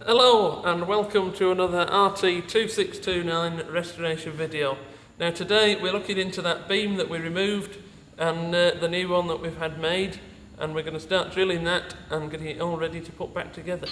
Hello and welcome to another RT2629 restoration video. Now today we're looking into that beam that we removed and the new one that we've had made, and we're going to start drilling that and getting it all ready to put back together.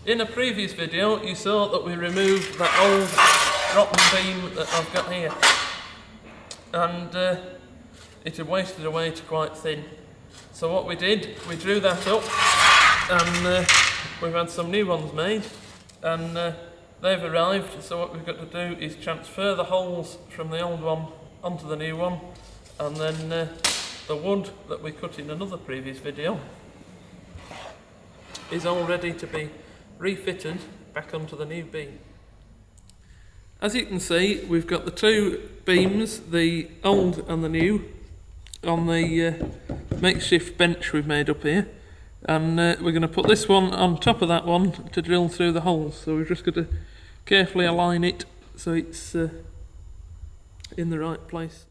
In a previous video you saw that we removed that old rotten beam that I've got here, and it had wasted away to quite thin. So what we did, we drew that up and we've had some new ones made, and they've arrived. So what we've got to do is transfer the holes from the old one onto the new one, and then the wood that we cut in another previous video is all ready to be refitted back onto the new beam. As you can see, we've got the two beams, the old and the new, on the makeshift bench we've made up here, and we're going to put this one on top of that one to drill through the holes. So we've just got to carefully align it so it's in the right place.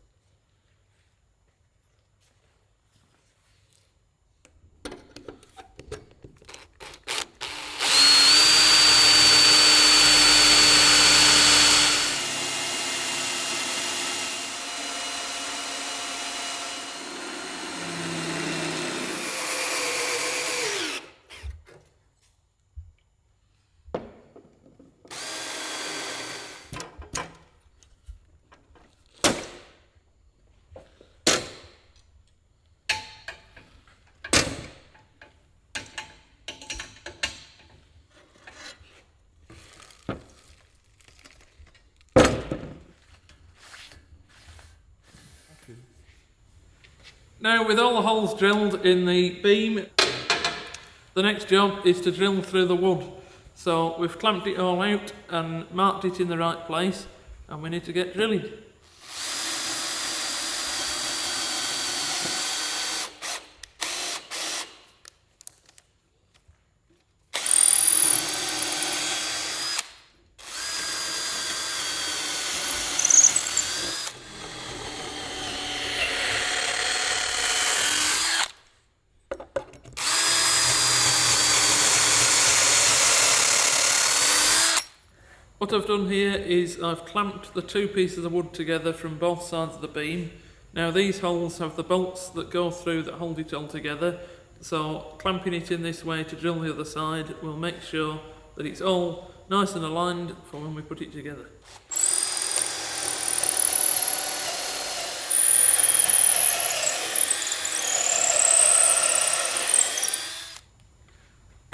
Now, with all the holes drilled in the beam, the next job is to drill through the wood. So we've clamped it all out and marked it in the right place, and we need to get drilling. What I've done here is I've clamped the two pieces of wood together from both sides of the beam. Now these holes have the bolts that go through that hold it all together, so clamping it in this way to drill the other side will make sure that it's all nice and aligned for when we put it together.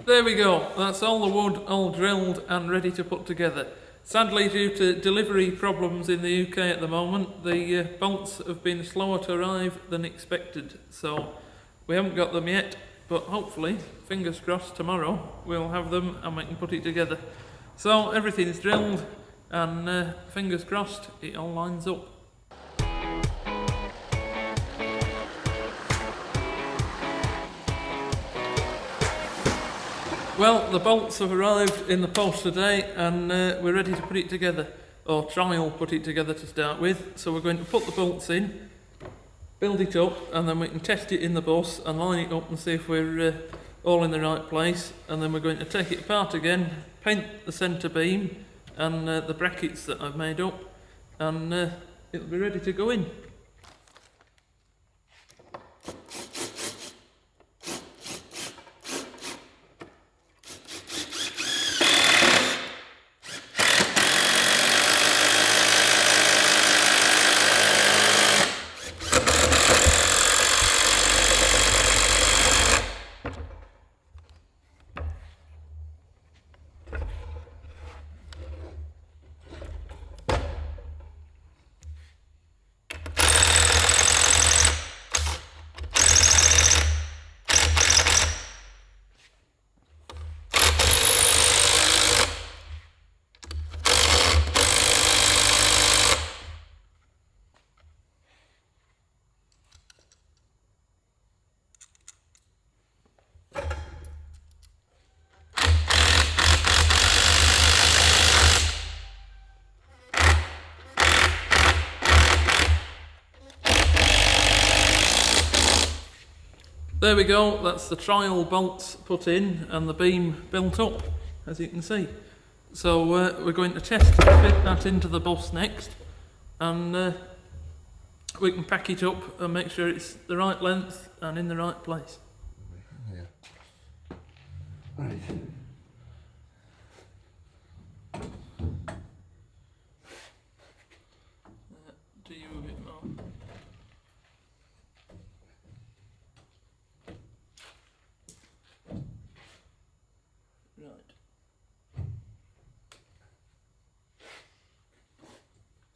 There we go, that's all the wood all drilled and ready to put together. Sadly, due to delivery problems in the UK at the moment, the bolts have been slower to arrive than expected, so we haven't got them yet, but hopefully, fingers crossed, tomorrow we'll have them and we can put it together. So everything's drilled and fingers crossed it all lines up. Well, the bolts have arrived in the post today, and we're ready to put it together, or try and put it together to start with. So we're going to put the bolts in, build it up, and then we can test it in the bus and line it up and see if we're all in the right place. And then we're going to take it apart again, paint the centre beam and the brackets that I've made up, and it'll be ready to go in. There we go, that's the trial bolts put in and the beam built up, as you can see. So we're going to test to fit that into the bus next, and we can pack it up and make sure it's the right length and in the right place. Yeah. Right. Do you a bit more? Right.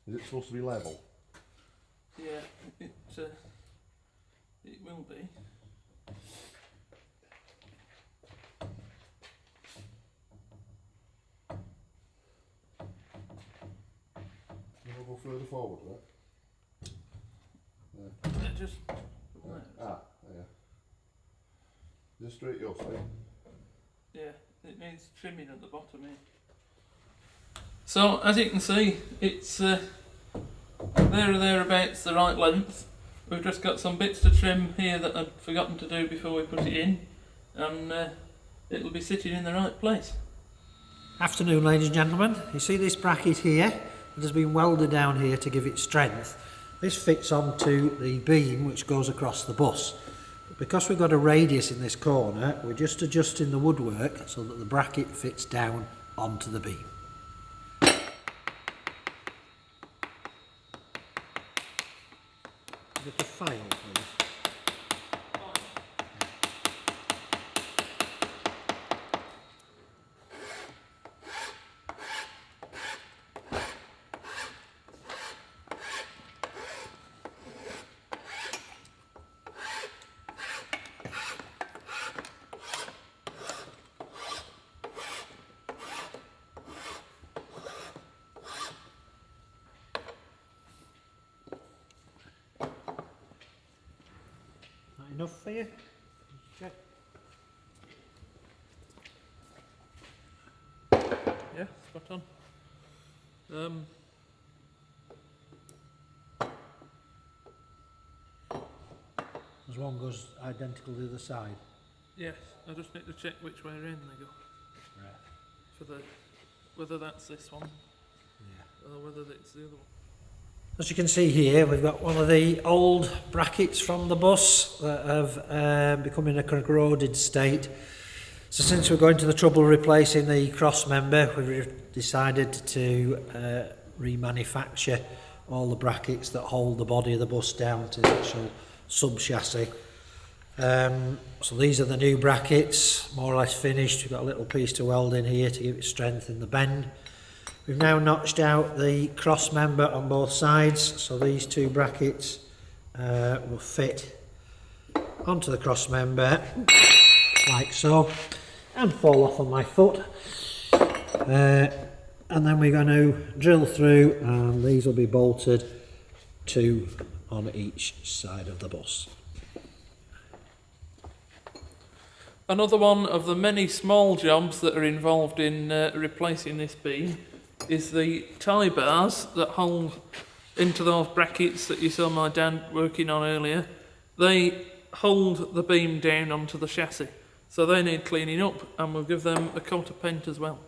Is it supposed to be level? Yeah, it will be. We'll go further forward, right? Yeah, just there. Yeah. Just straight your side. Yeah, it needs trimming at the bottom here. So as you can see, it's there or thereabouts the right length. We've just got some bits to trim here that I'd forgotten to do before we put it in, and it'll be sitting in the right place. Afternoon, ladies and gentlemen. You see this bracket here? It has been welded down here to give it strength. This fits onto the beam which goes across the bus. But because we've got a radius in this corner, we're just adjusting the woodwork so that the bracket fits down onto the beam. Get a file, please. Enough for you? Check. Yeah, spot on. As one goes identical to the other side. Yes, I just need to check which way around they go. Right. For the whether that's this one, Yeah. or whether it's the other one. As you can see here, we've got one of the old brackets from the bus that have become in a corroded state. So since we're going to the trouble of replacing the cross member, we've decided to remanufacture all the brackets that hold the body of the bus down to the actual sub-chassis. So these are the new brackets, more or less finished. We've got a little piece to weld in here to give it strength in the bend. We've now notched out the cross member on both sides, so these two brackets will fit onto the cross member like so and fall off on my foot. And then we're going to drill through, and these will be bolted, two on each side of the bus. Another one of the many small jobs that are involved in replacing this beam is the tie bars that hold into those brackets that you saw my dad working on earlier. They hold the beam down onto the chassis, so they need cleaning up, and we'll give them a coat of paint as well.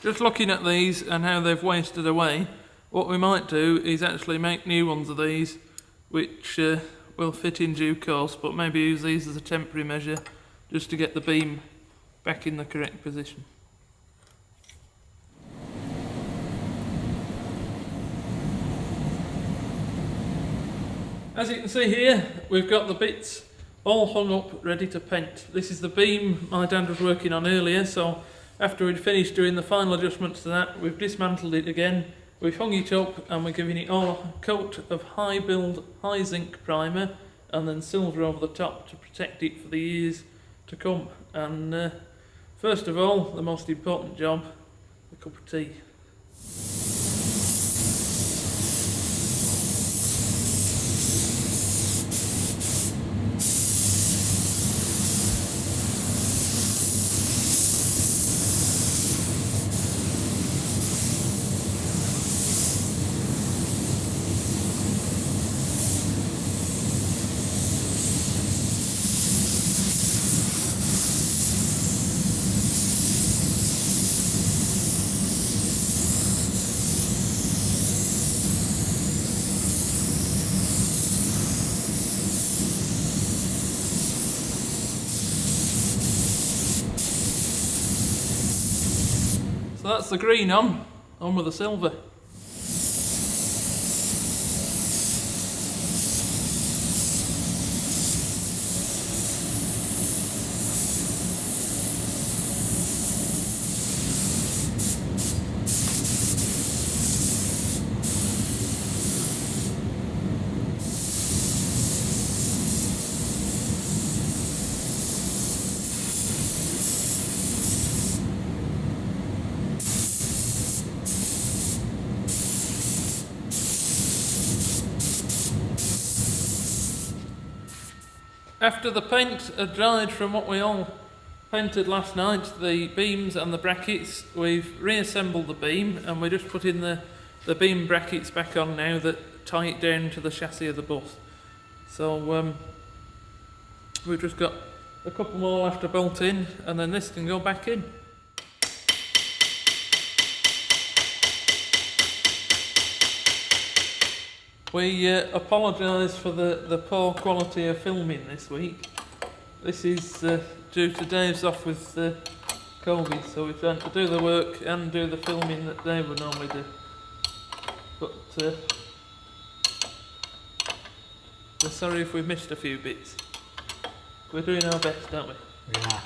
Just looking at these and how they've wasted away, what we might do is actually make new ones of these, which will fit in due course, but maybe use these as a temporary measure just to get the beam back in the correct position. As you can see here, we've got the bits all hung up ready to paint. This is the beam my dad was working on earlier, so after we'd finished doing the final adjustments to that, we've dismantled it again, we've hung it up, and we're giving it all a coat of high build, high zinc primer, and then silver over the top to protect it for the years to come. And first of all, the most important job, a cup of tea. So that's the green on with the silver. After the paint had dried from what we all painted last night, the beams and the brackets, we've reassembled the beam and we're just putting the beam brackets back on now that tie it down to the chassis of the bus. So we've just got a couple more left to bolt in and then this can go back in. We apologise for the poor quality of filming this week. This is due to Dave's off with COVID, so we're trying to do the work and do the filming that Dave would normally do. But we're sorry if we've missed a few bits. We're doing our best, aren't we? Yeah.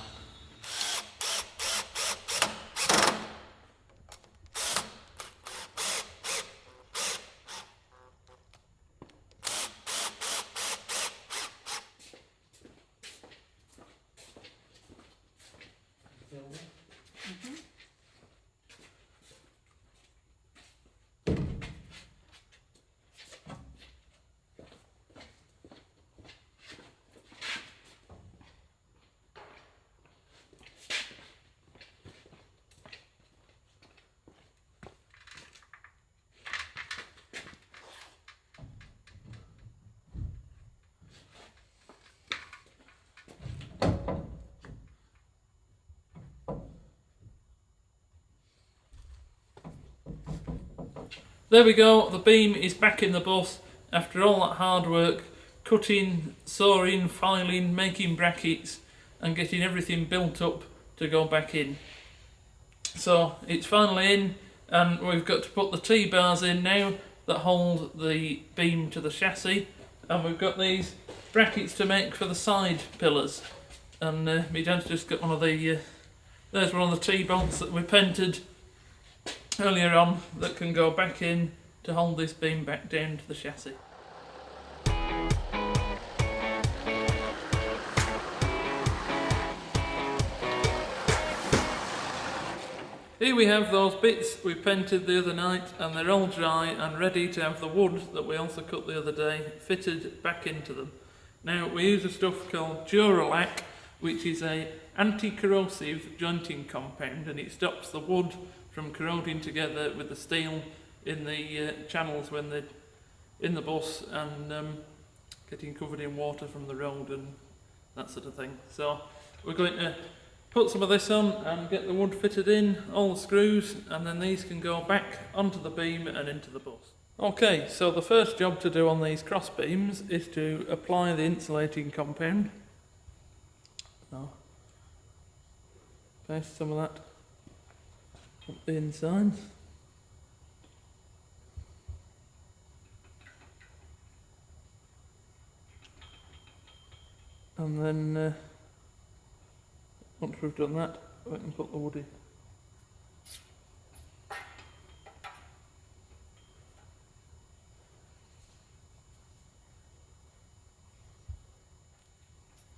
There we go, the beam is back in the bus after all that hard work, cutting, sawing, filing, making brackets and getting everything built up to go back in. So it's finally in and we've got to put the T-bars in now that hold the beam to the chassis, and we've got these brackets to make for the side pillars, and my dad's just got one of the, there's one of the T-bolts that we painted earlier on that can go back in to hold this beam back down to the chassis. Here we have those bits we painted the other night and they're all dry and ready to have the wood that we also cut the other day fitted back into them. Now we use a stuff called Duralac, which is a anti-corrosive jointing compound, and it stops the wood from corroding together with the steel in the channels when they're in the bus and getting covered in water from the road and that sort of thing. So we're going to put some of this on and get the wood fitted in, all the screws, and then these can go back onto the beam and into the bus. Okay, so the first job to do on these cross beams is to apply the insulating compound. So, paste some of that up the inside. And then once we've done that, we can put the wood in.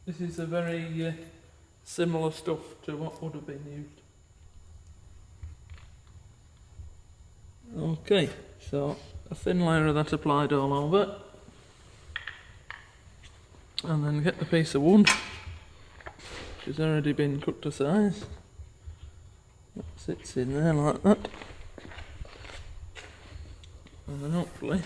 This is a very similar stuff to what would have been used. Okay, so a thin layer of that applied all over, and then get the piece of wood which has already been cut to size. That sits in there like that, and then hopefully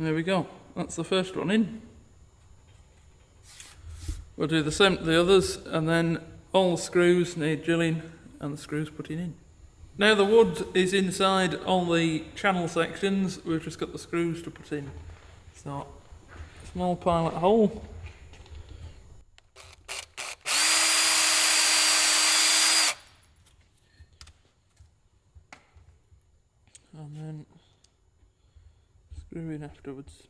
There we go, that's the first one in. We'll do the same to the others, and then all the screws need drilling and the screws putting in. Now the wood is inside all the channel sections, we've just got the screws to put in. So, small pilot hole. And then screw in afterwards.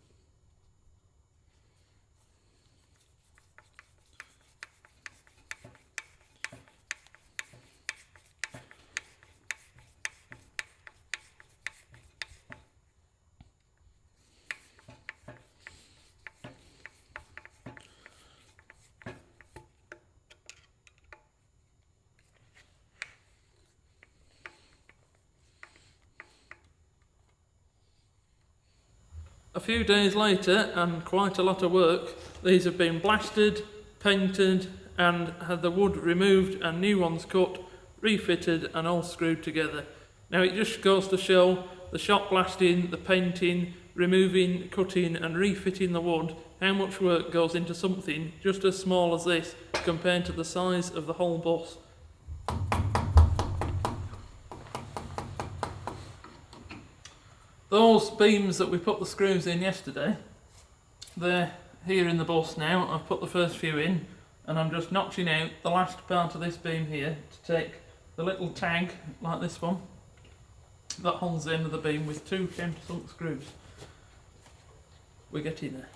A few days later, and quite a lot of work, these have been blasted, painted, and had the wood removed and new ones cut, refitted and all screwed together. Now it just goes to show the shot blasting, the painting, removing, cutting and refitting the wood, how much work goes into something just as small as this compared to the size of the whole bus. Those beams that we put the screws in yesterday, they're here in the bus now. I've put the first few in and I'm just notching out the last part of this beam here to take the little tag, like this one, that holds the end of the beam with two countersunk screws. We're getting there.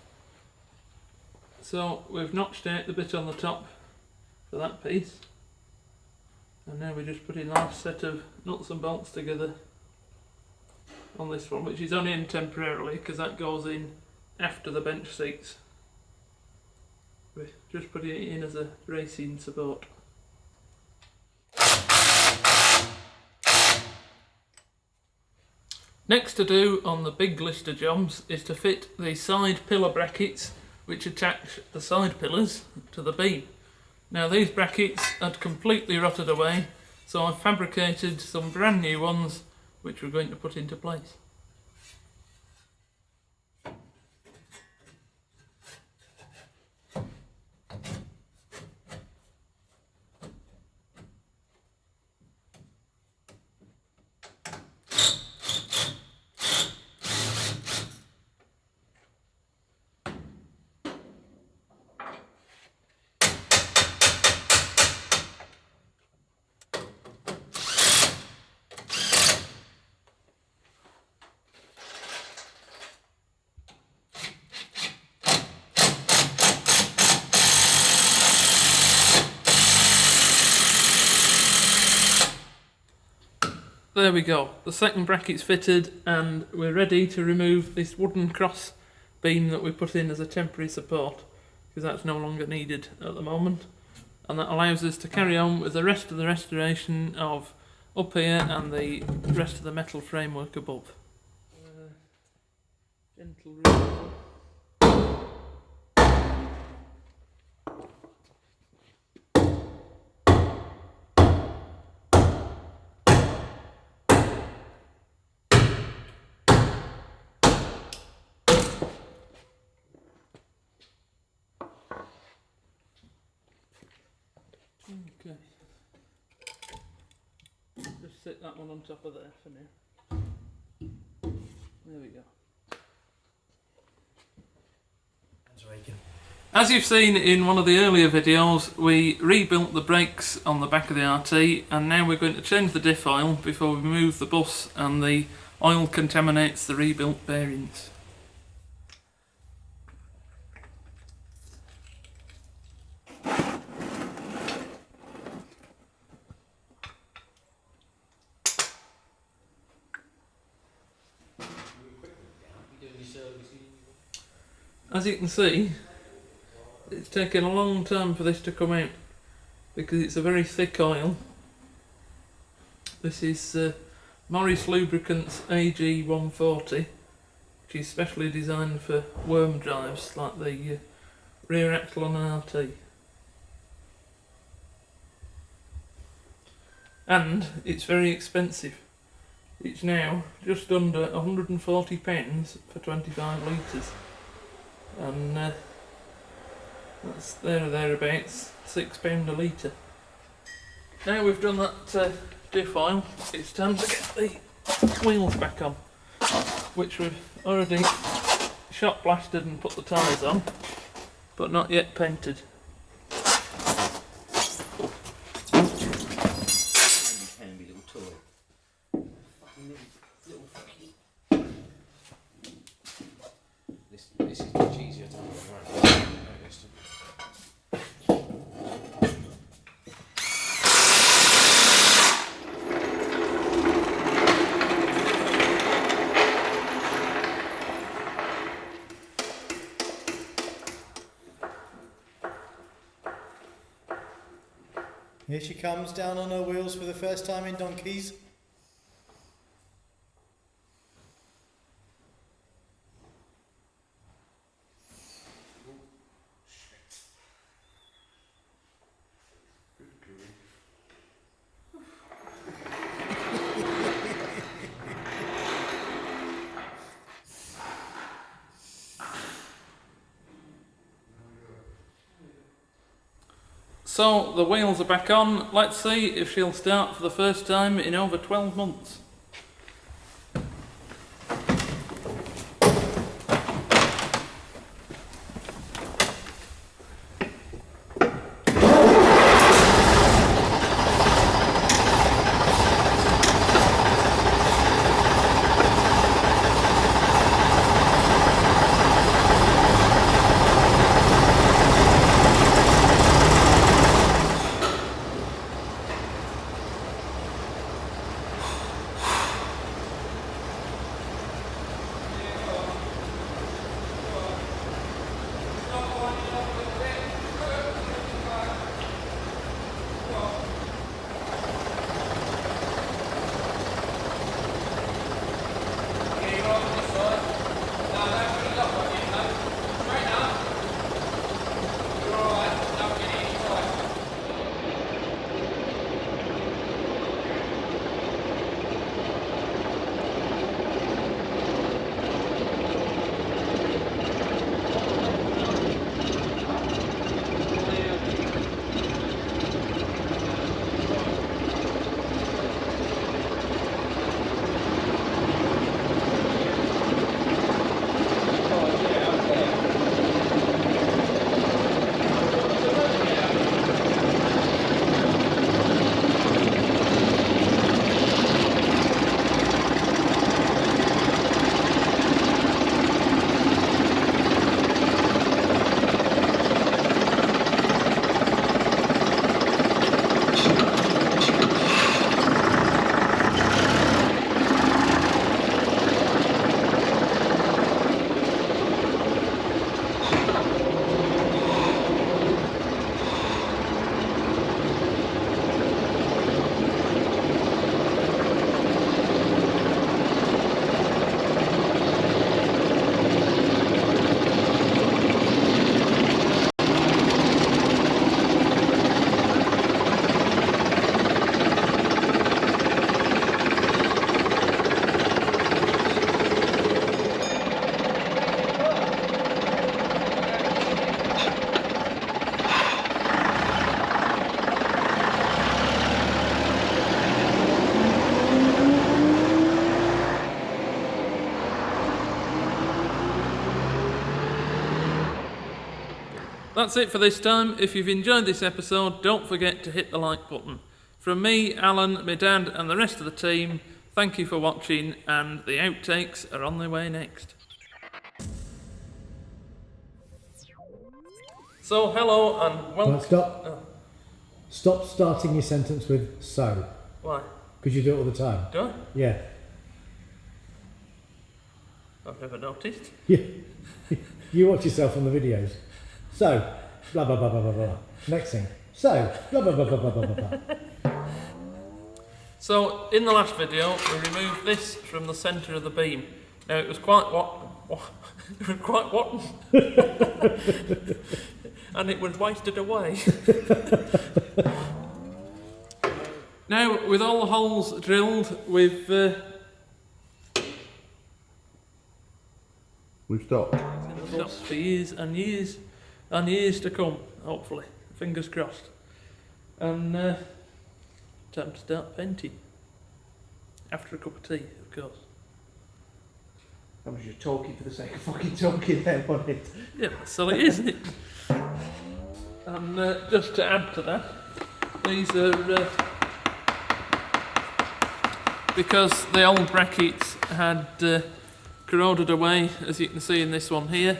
So we've notched out the bit on the top for that piece, and now we're just putting the last set of nuts and bolts together on this one, which is only in temporarily because that goes in after the bench seats. We're just putting it in as a racing support. Next to do on the big list of jobs is to fit the side pillar brackets which attach the side pillars to the beam. Now these brackets had completely rotted away, so I've fabricated some brand new ones which we're going to put into place. There we go, the second bracket's fitted and we're ready to remove this wooden cross beam that we put in as a temporary support, because that's no longer needed at the moment, and that allows us to carry on with the rest of the restoration of up here and the rest of the metal framework above. Gentle removal. Okay, just sit that one on top of there for now. There we go. As you've seen in one of the earlier videos, we rebuilt the brakes on the back of the RT, and now we're going to change the diff oil before we move the bus and the oil contaminates the rebuilt bearings. As you can see, it's taken a long time for this to come out because it's a very thick oil. This is Morris Lubricants AG140, which is specially designed for worm drives like the rear axle on an RT. And it's very expensive. it's now just under 140 pence for 25 litres, and that's there or thereabouts £6 a litre. Now we've done that diff oil, it's time to get the wheels back on, which we've already shot blasted and put the tyres on, but not yet painted. Handy little toy. Little fucking. This is much easier to hold. Right. Here she comes down on her wheels for the first time in donkeys. So the wheels are back on. Let's see if she'll start for the first time in over 12 months. That's it for this time. If you've enjoyed this episode, don't forget to hit the like button. From me, Alan, my dad and the rest of the team, thank you for watching, and the outtakes are on their way next. So, hello and welcome. Right, stop. Oh, Stop starting your sentence with so, why? because you do it all the time. Do I? Yeah. I've never noticed. Yeah. You watch yourself on the videos. So, blah, blah, blah, blah, blah, blah. Next thing. So, blah, blah, blah, blah, blah, blah, blah. So, in the last video, we removed this from the centre of the beam. Now, it was quite it was quite rotten. And it was wasted away. Now, with all the holes drilled, we've We've stopped. It's going to last for years and years and years to come, hopefully. Fingers crossed. And time to start painting. After a cup of tea, of course. That was just talking for the sake of fucking talking there, wasn't it? Yeah, so it isn't it? And just to add to that, these are because the old brackets had corroded away, as you can see in this one here.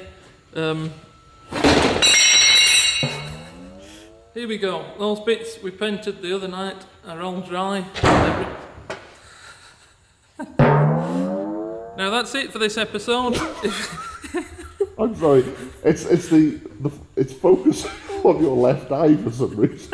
Here we go. Those bits we painted the other night are all dry. Now that's it for this episode. I'm sorry. It's it's focused on your left eye for some reason.